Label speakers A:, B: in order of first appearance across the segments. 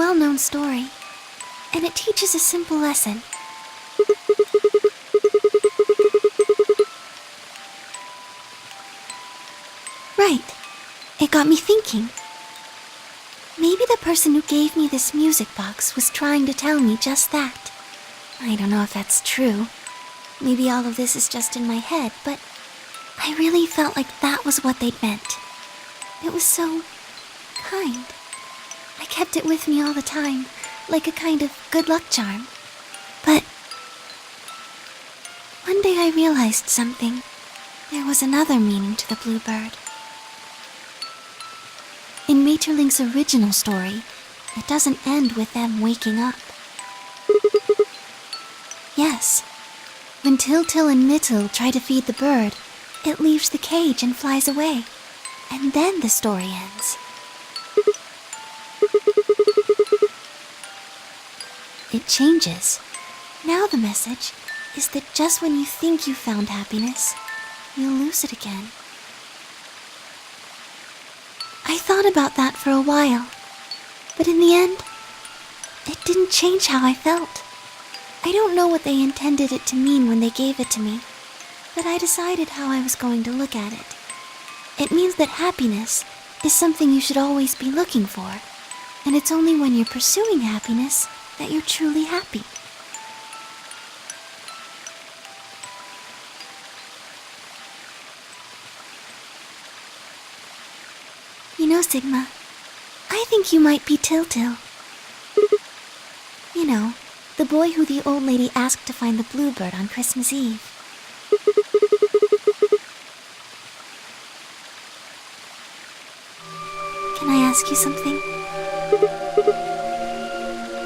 A: well-known story, and it teaches a simple lesson. Right. It got me thinking. Maybe the person who gave me this music box was trying to tell me just that. I don't know if that's true. Maybe all of this is just in my head, but I really felt like that was what they'd meant. It was so kind. I kept it with me all the time, like a kind of good luck charm. But one day I realized something. There was another meaning to the bluebird. In Maeterlinck's original story, it doesn't end with them waking up. Yes, when Til and Mittel try to feed the bird, it leaves the cage and flies away. And then the story ends. It changes. Now the message is that just when you think you found happiness, you'll lose it again. I thought about that for a while, but in the end, it didn't change how I felt. I don't know what they intended it to mean when they gave it to me, but I decided how I was going to look at it. It means that happiness is something you should always be looking for, and it's only when you're pursuing happiness that you're truly happy. You know, Sigma, I think you might be Til. You know, the boy who the old lady asked to find the bluebird on Christmas Eve. Can I ask you something?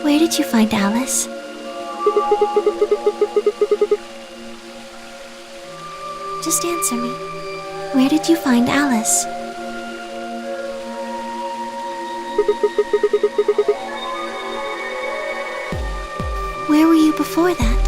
A: Where did you find Alice? Just answer me. Where did you find Alice? Where were you before that?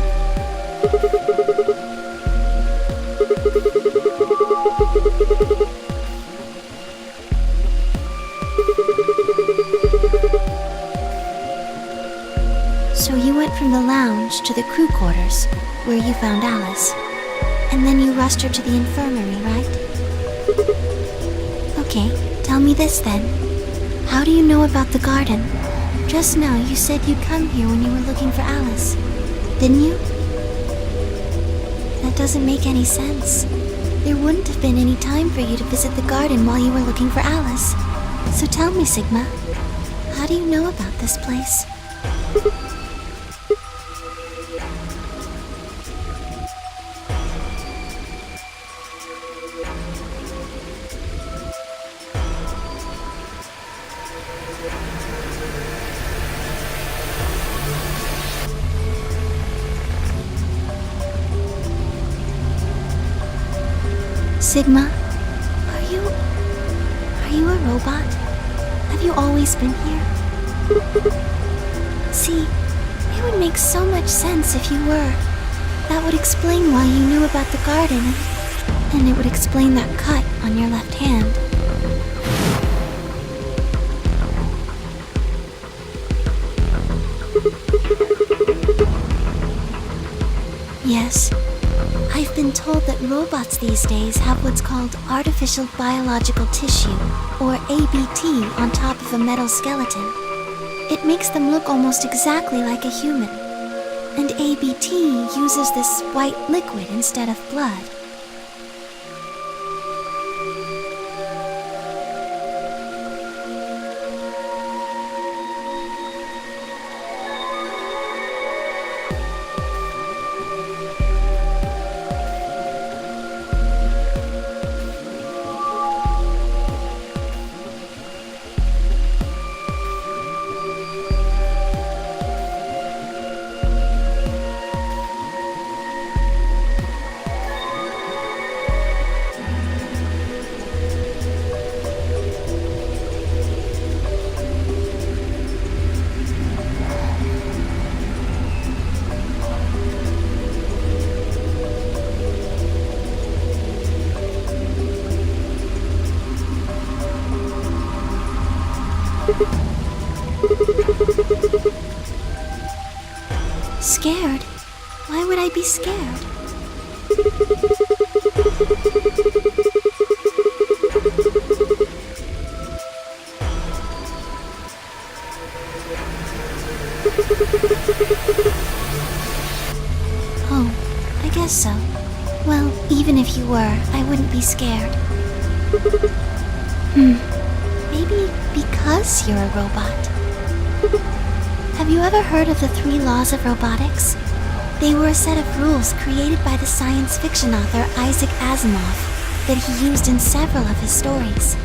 A: So you went from the lounge to the crew quarters, where you found Alice, and then you rushed her to the infirmary, right? Okay, tell me this then. How do you know about the garden? Just now you said you'd come here when you were looking for Alice, didn't you? That doesn't make any sense. There wouldn't have been any time for you to visit the garden while you were looking for Alice. So tell me, Sigma, how do you know about this place? Sigma, are you a robot? Have you always been here? See, it would make so much sense if you were. That would explain why you knew about the garden, and it would explain that cut on your left hand. Yes. I've been told that robots these days have what's called artificial biological tissue, or ABT, on top of a metal skeleton. It makes them look almost exactly like a human. And ABT uses this white liquid instead of blood. Scared? Why would I be scared? Oh, I guess so. Well, even if you were, I wouldn't be scared. Maybe because you're a robot. Have you ever heard of the 3 laws of robotics? They were a set of rules created by the science fiction author Isaac Asimov that he used in several of his stories.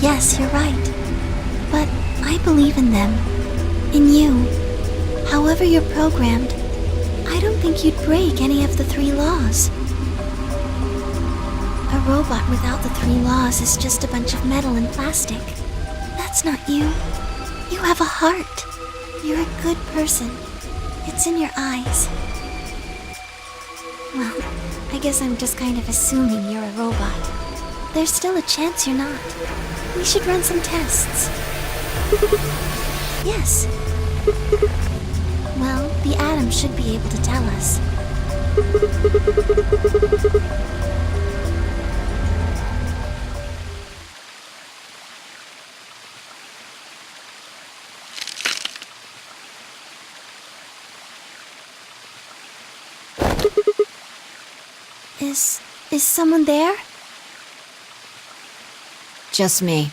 A: Yes, you're right. But I believe in them. In you. However you're programmed, I don't think you'd break any of the 3 laws. A robot without the 3 laws is just a bunch of metal and plastic. That's not you. You have a heart. You're a good person. It's in your eyes. Well, I guess I'm just kind of assuming you're a robot. There's still a chance you're not. We should run some tests. Yes. Well, the atom should be able to tell us. Is someone there?
B: Just me.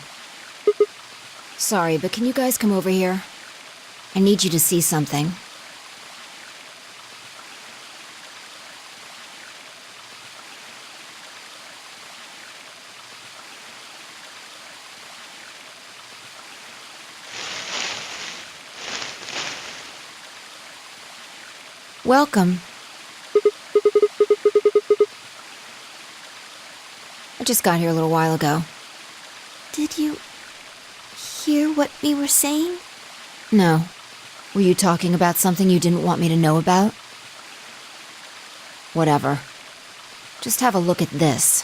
B: Sorry, but can you guys come over here? I need you to see something. Welcome. I just got here a little while ago.
A: Did you hear what we were saying?
B: No. Were you talking about something you didn't want me to know about? Whatever. Just have a look at this.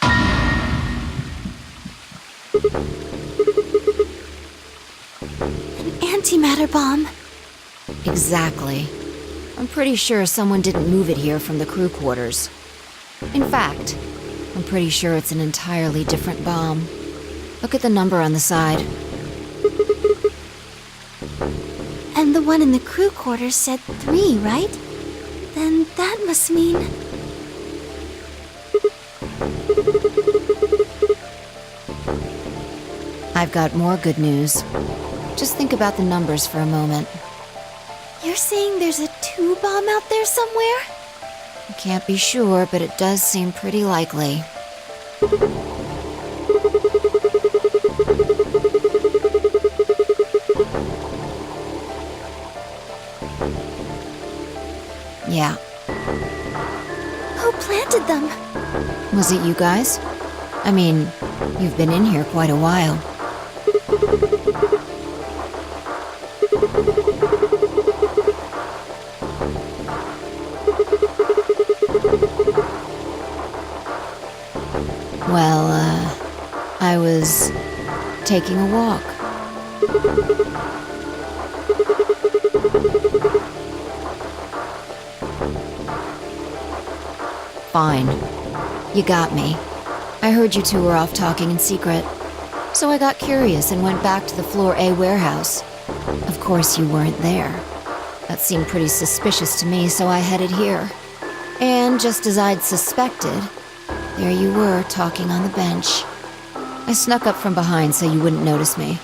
A: An antimatter bomb.
B: Exactly. I'm pretty sure someone didn't move it here from the crew quarters. In fact, I'm pretty sure it's an entirely different bomb. Look at the number on the side.
A: And the one in the crew quarters said 3, right? Then that must mean...
B: I've got more good news. Just think about the numbers for a moment.
A: You're saying there's a 2 bomb out there somewhere?
B: I can't be sure, but it does seem pretty likely. Yeah.
A: Who planted them?
B: Was it you guys? I mean, you've been in here quite a while. Well, I was taking a walk. Fine. You got me. I heard you two were off talking in secret. So I got curious and went back to the Floor A warehouse. Of course you weren't there. That seemed pretty suspicious to me, so I headed here. And just as I'd suspected, there you were, talking on the bench. I snuck up from behind so you wouldn't notice me.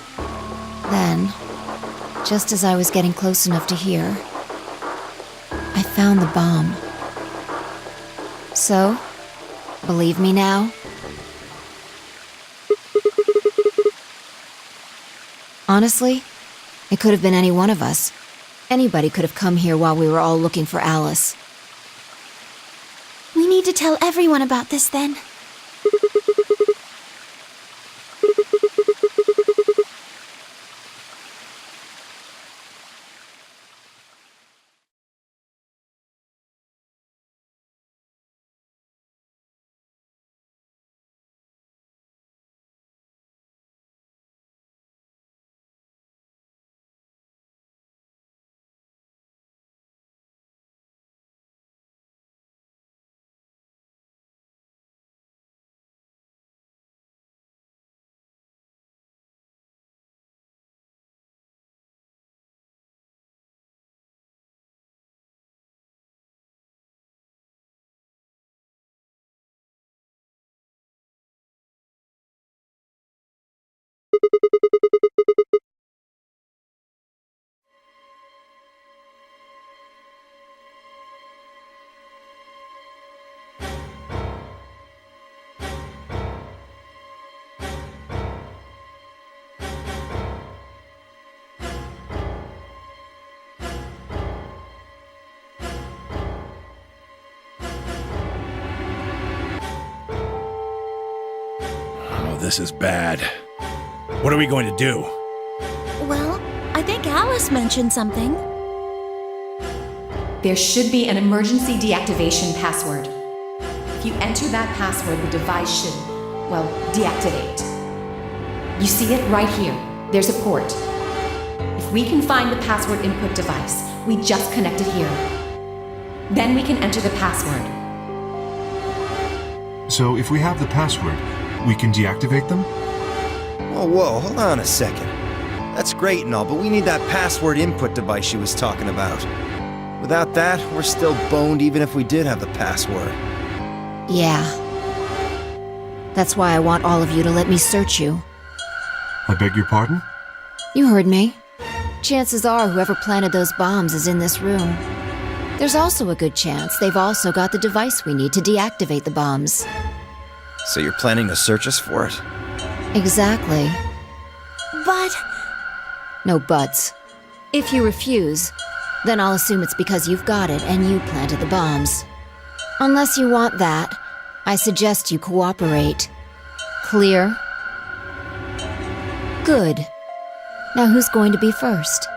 B: Then, just as I was getting close enough to hear, I found the bomb. So, believe me now? Honestly, it could have been any one of us. Anybody could have come here while we were all looking for Alice.
A: We need to tell everyone about this then.
C: This is bad. What are we going to do?
D: Well, I think Alice mentioned something.
E: There should be an emergency deactivation password. If you enter that password, the device should, well, deactivate. You see it right here. There's a port. If we can find the password input device, we just connect it here. Then we can enter the password.
F: So if we have the password, we can deactivate them?
G: Whoa, hold on a second. That's great and all, but we need that password input device she was talking about. Without that, we're still boned even if we did have the password.
B: Yeah. That's why I want all of you to let me search you.
F: I beg your pardon?
B: You heard me. Chances are whoever planted those bombs is in this room. There's also a good chance they've also got the device we need to deactivate the bombs.
G: So you're planning to search us for it?
B: Exactly.
D: But...
B: No buts. If you refuse, then I'll assume it's because you've got it and you planted the bombs. Unless you want that, I suggest you cooperate. Clear? Good. Now who's going to be first?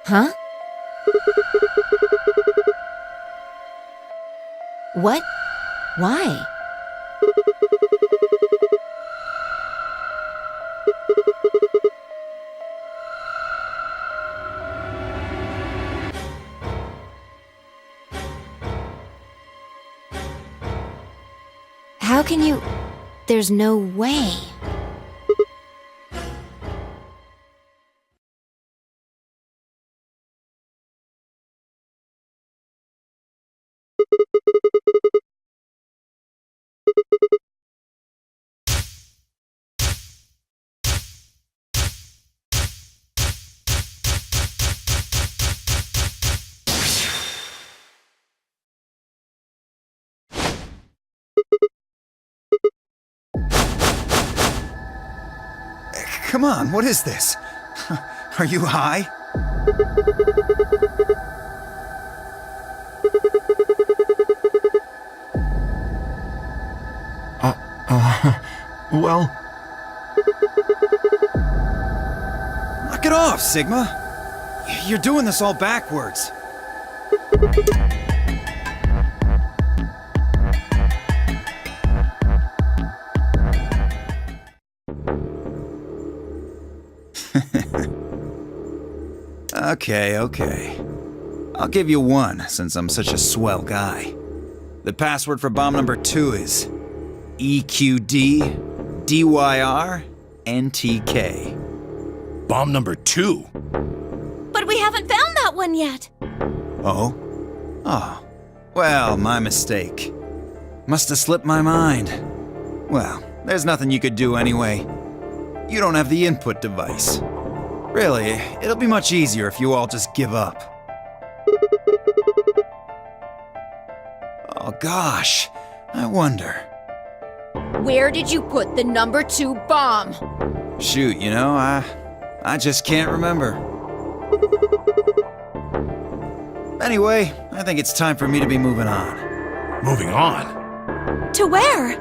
B: Huh? What? Why? How can you... There's no way.
G: Come on, what is this? Are you high?
F: Well...
G: Knock it off, Sigma. You're doing this all backwards. Okay. I'll give you one, since I'm such a swell guy. The password for bomb number 2 is EQDDYRNTK.
C: Bomb number 2?
D: But we haven't found that one yet.
G: Oh? Oh. Well, my mistake. Must have slipped my mind. Well, there's nothing you could do anyway. You don't have the input device. Really, it'll be much easier if you all just give up. Oh gosh, I wonder.
B: Where did you put the number 2 bomb?
G: Shoot, I just can't remember. Anyway, I think it's time for me to be moving on.
C: Moving on?
D: To where?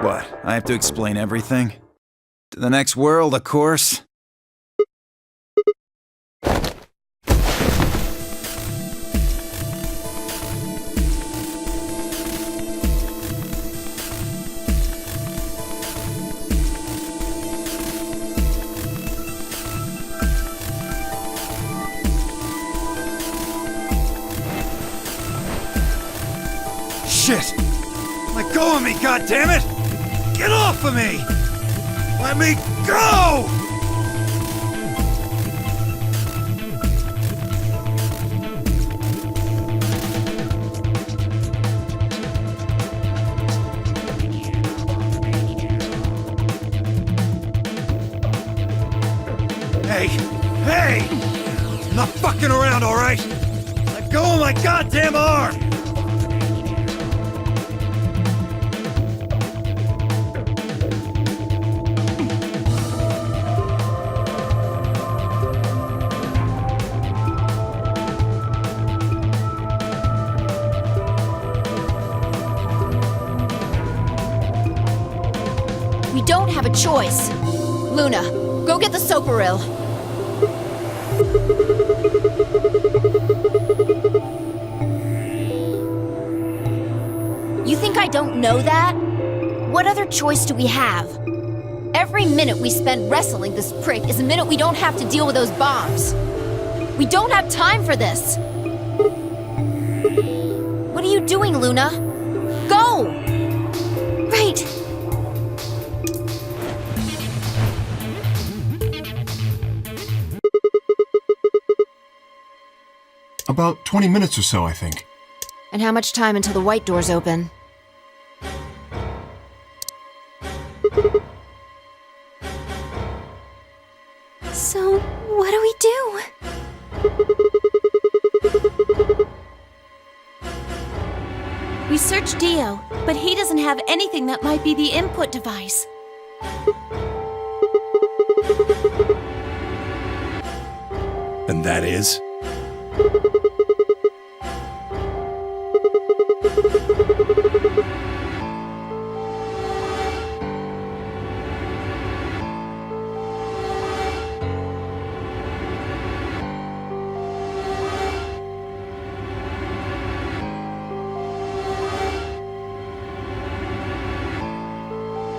G: What, I have to explain everything? To the next world, of course. Shit! Let go of me, goddammit! Get off of me! Let me go! Hey! I'm not fucking around, alright? Let go of my goddamn arm!
B: We don't have a choice. Luna, go get the soparil. You think I don't know that? What other choice do we have? Every minute we spend wrestling this prick is a minute we don't have to deal with those bombs. We don't have time for this. What are you doing, Luna? Go!
A: Right.
F: About 20 minutes or so, I think.
B: And how much time until the white doors open?
A: So, what do we do?
D: We searched Dio, but he doesn't have anything that might be the input device.
C: And that is?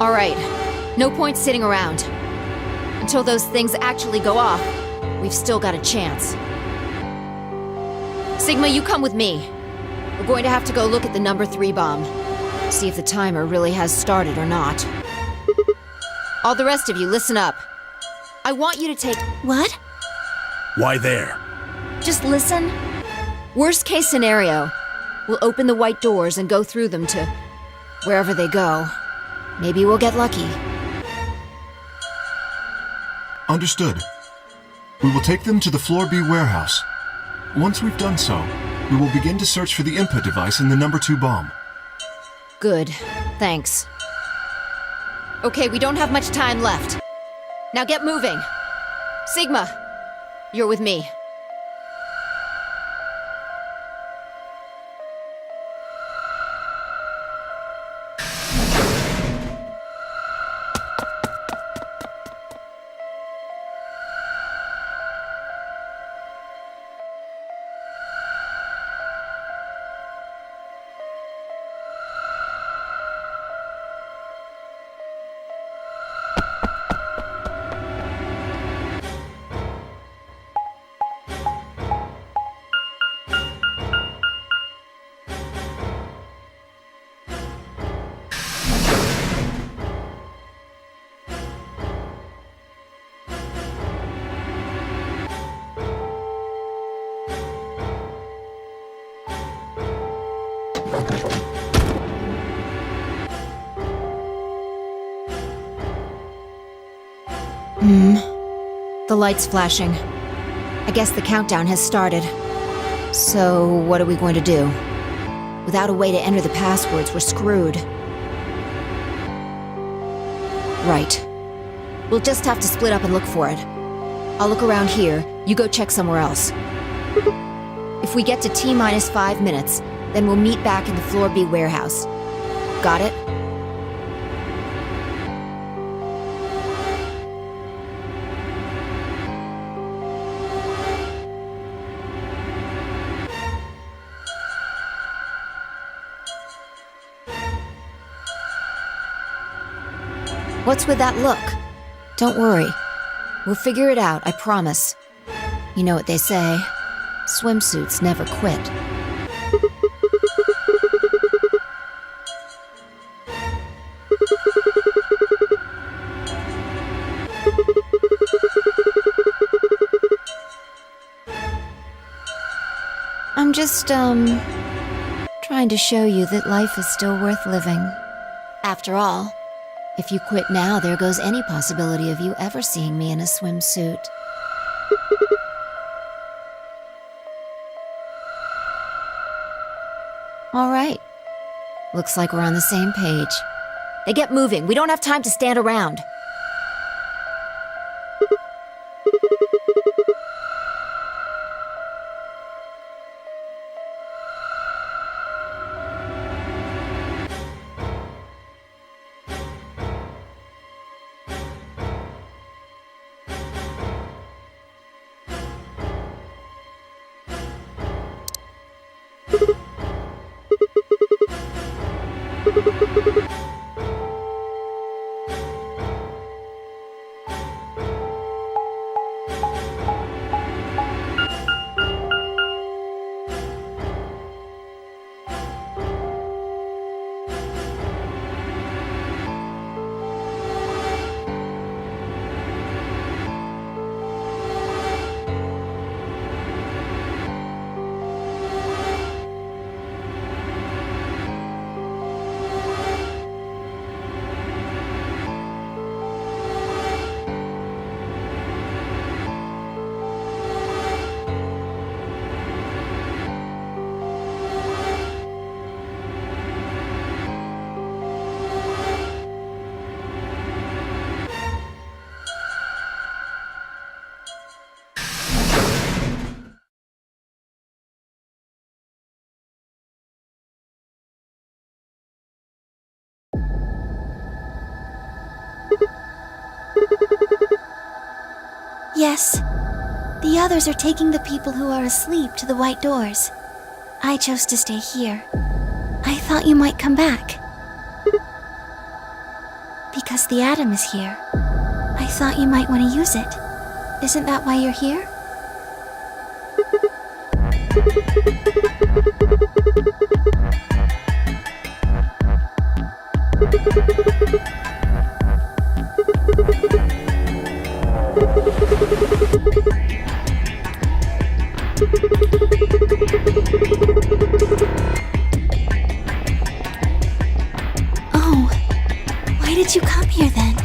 B: All right, no point sitting around. Until those things actually go off, we've still got a chance. Sigma, you come with me. We're going to have to go look at the number 3 bomb. See if the timer really has started or not. All the rest of you, listen up. I want you to take...
D: What?
C: Why there?
B: Just listen. Worst case scenario, we'll open the white doors and go through them to wherever they go. Maybe we'll get lucky.
F: Understood. We will take them to the Floor B warehouse. Once we've done so, we will begin to search for the input device in the number 2 bomb.
B: Good. Thanks. Okay, we don't have much time left. Now get moving. Sigma, you're with me. The light's flashing. I guess the countdown has started. So, what are we going to do? Without a way to enter the passwords, we're screwed. Right. We'll just have to split up and look for it. I'll look around here, you go check somewhere else. If we get to T-minus 5 minutes, then we'll meet back in the Floor B warehouse. Got it? What's with that look? Don't worry. We'll figure it out, I promise. You know what they say, swimsuits never quit. I'm just, trying to show you that life is still worth living. After all, if you quit now, there goes any possibility of you ever seeing me in a swimsuit. All right. Looks like we're on the same page. Now get moving. We don't have time to stand around.
A: Yes. The others are taking the people who are asleep to the white doors. I chose to stay here. I thought you might come back. Because the atom is here. I thought you might want to use it. Isn't that why you're here? Oh, why did you come here then?